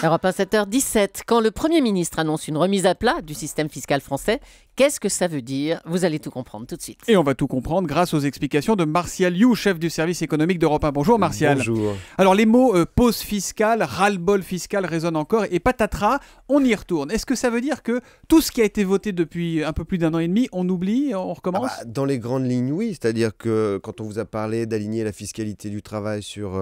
Europe 1, 7h17. Quand le Premier ministre annonce une remise à plat du système fiscal français, qu'est-ce que ça veut dire? Vous allez tout comprendre tout de suite. Et on va tout comprendre grâce aux explications de Martial You, chef du service économique d'Europe 1. Bonjour Martial. Bonjour. Alors les mots pause fiscale, ras-le-bol fiscal résonnent encore et patatras, on y retourne. Est-ce que ça veut dire que tout ce qui a été voté depuis un peu plus d'1 an et demi, on oublie, on recommence? Dans les grandes lignes, oui. C'est-à-dire que quand on vous a parlé d'aligner la fiscalité du travail sur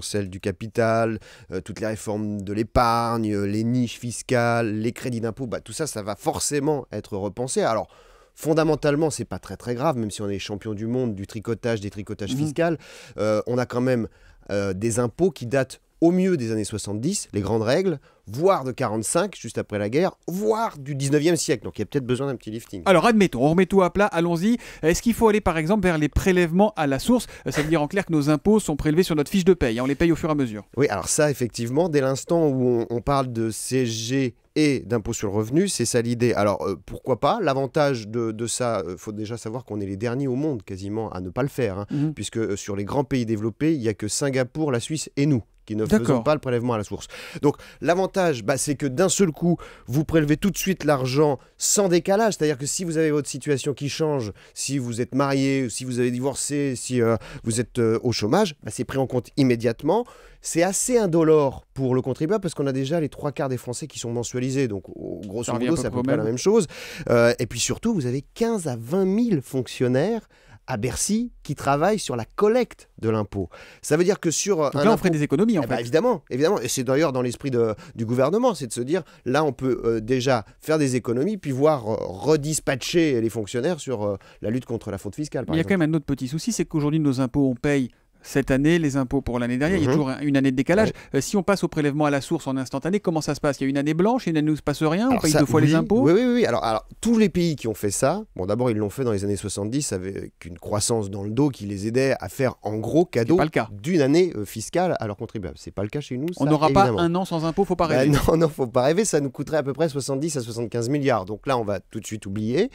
celle du capital, toutes les réformes de l'épargne, les niches fiscales, les crédits d'impôt, tout ça, ça va forcément être repensé. Alors, fondamentalement, c'est pas très grave, même si on est champion du monde du tricotage, des tricotages fiscaux. On a quand même des impôts qui datent au mieux des années 70, les grandes règles, voire de 45, juste après la guerre, voire du 19e siècle. Donc il y a peut-être besoin d'un petit lifting. Alors admettons, on remet tout à plat, allons-y. Est-ce qu'il faut aller par exemple vers les prélèvements à la source? Ça veut dire en clair que nos impôts sont prélevés sur notre fiche de paye, on les paye au fur et à mesure. Oui, alors ça, effectivement, dès l'instant où on parle de CSG et d'impôt sur le revenu, c'est ça l'idée. Alors pourquoi pas? L'avantage de ça, il faut déjà savoir qu'on est les derniers au monde quasiment à ne pas le faire, puisque sur les grands pays développés, il n'y a que Singapour, la Suisse et nous qui ne faisons pas le prélèvement à la source. Donc l'avantage, c'est que d'un seul coup, vous prélevez tout de suite l'argent sans décalage. C'est-à-dire que si vous avez votre situation qui change, si vous êtes marié, si vous avez divorcé, si vous êtes au chômage, c'est pris en compte immédiatement. C'est assez indolore pour le contribuable parce qu'on a déjà les 3/4 des Français qui sont mensualisés. Donc grosso modo, c'est à peu près la même chose. Et puis surtout, vous avez 15 à 20 000 fonctionnaires à Bercy qui travaillent sur la collecte de l'impôt. Ça veut dire que sur donc là, on ferait des économies en fait. Évidemment. Et c'est d'ailleurs dans l'esprit du gouvernement, c'est de se dire, là, on peut déjà faire des économies, puis voir redispatcher les fonctionnaires sur la lutte contre la fraude fiscale. Il y a quand même un autre petit souci, c'est qu'aujourd'hui, nos impôts, on paye cette année, les impôts pour l'année dernière, il y a toujours une année de décalage. Si on passe au prélèvement à la source en instantané, comment ça se passe? Il y a une année blanche, une année où il ne se passe rien, on paye 2 fois les impôts? Oui. Alors, tous les pays qui ont fait ça, d'abord, ils l'ont fait dans les années 70 avec une croissance dans le dos qui les aidait à faire en gros cadeau d'une année fiscale à leurs contribuables. C'est pas le cas chez nous. On n'aura pas un an sans impôt, faut pas rêver. Non, faut pas rêver, ça nous coûterait à peu près 70 à 75 milliards. Donc là, on va tout de suite oublier.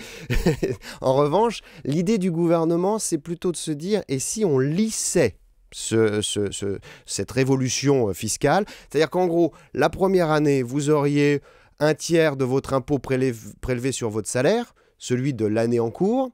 En revanche, l'idée du gouvernement, c'est plutôt de se dire, et si on lissait cette révolution fiscale, c'est-à-dire qu'en gros, la première année, vous auriez un tiers de votre impôt prélevé sur votre salaire, celui de l'année en cours,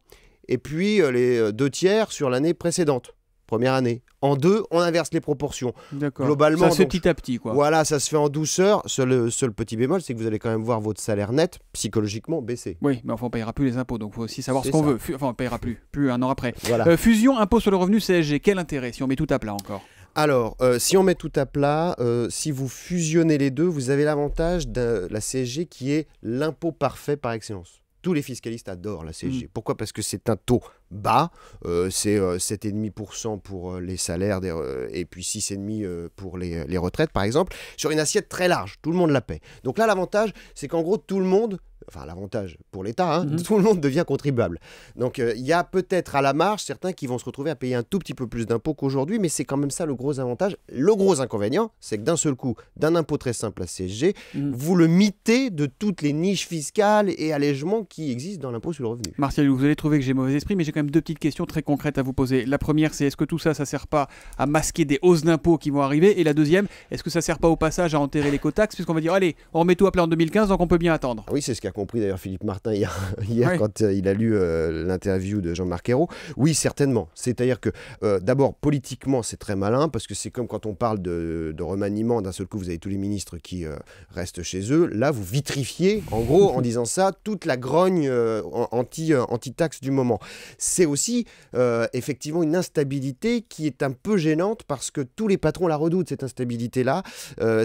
et puis les 2 tiers sur l'année précédente, première année. En 2, on inverse les proportions. Globalement, ça se fait petit à petit, quoi. Voilà, ça se fait en douceur. Seul petit bémol, c'est que vous allez quand même voir votre salaire net, psychologiquement, baisser. Oui, mais enfin, on ne paiera plus les impôts, donc il faut aussi savoir ce qu'on veut. Enfin, on ne paiera plus un an après. Voilà. Fusion, impôt sur le revenu, CSG, quel intérêt si on met tout à plat encore? Alors, si on met tout à plat, si vous fusionnez les deux, vous avez l'avantage de la CSG qui est l'impôt parfait par excellence. Tous les fiscalistes adorent la CSG. Pourquoi? Parce que c'est un taux bas, c'est 7,5% pour les salaires et puis 6,5% pour les retraites, par exemple, sur une assiette très large. Tout le monde la paie. Donc là, l'avantage, c'est qu'en gros, tout le monde, enfin l'avantage pour l'État, tout le monde devient contribuable. Donc il y a peut-être à la marge certains qui vont se retrouver à payer un tout petit peu plus d'impôts qu'aujourd'hui, mais c'est quand même ça le gros avantage. Le gros inconvénient, c'est que d'un seul coup, d'un impôt très simple à CSG, vous le mitez de toutes les niches fiscales et allègements qui existent dans l'impôt sur le revenu. Martial, vous allez trouver que j'ai mauvais esprit, mais j'ai quand même 2 petites questions très concrètes à vous poser. La première, c'est est-ce que tout ça, ça sert pas à masquer des hausses d'impôts qui vont arriver? Et la deuxième, est-ce que ça sert pas au passage à enterrer l'écotaxe, puisqu'on va dire, allez, on remet tout à plat en 2015, donc on peut bien attendre? Oui, c'est ce qu'a compris d'ailleurs Philippe Martin hier quand il a lu l'interview de Jean-Marc Ayrault. Oui, certainement. C'est-à-dire que d'abord, politiquement, c'est très malin, parce que c'est comme quand on parle de remaniement, d'un seul coup, vous avez tous les ministres qui restent chez eux. Là, vous vitrifiez, en gros, en disant ça, toute la grogne anti-taxe du moment. C'est aussi effectivement une instabilité qui est un peu gênante, parce que tous les patrons la redoutent, cette instabilité-là.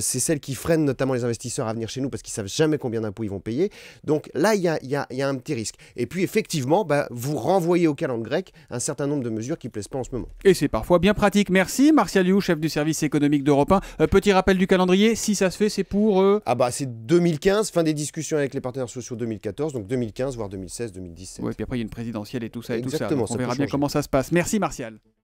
C'est celle qui freine notamment les investisseurs à venir chez nous, parce qu'ils ne savent jamais combien d'impôts ils vont payer. Donc là, il y a un petit risque. Et puis effectivement, vous renvoyez au calendrier grec un certain nombre de mesures qui ne plaisent pas en ce moment. Et c'est parfois bien pratique. Merci Martial You, chef du service économique d'Europe 1. Petit rappel du calendrier, si ça se fait, c'est pour... c'est 2015, fin des discussions avec les partenaires sociaux 2014, donc 2015, voire 2016, 2017. Oui, puis après il y a une présidentielle et tout ça. Exactement, Donc on verra bien comment ça se passe. Merci Martial.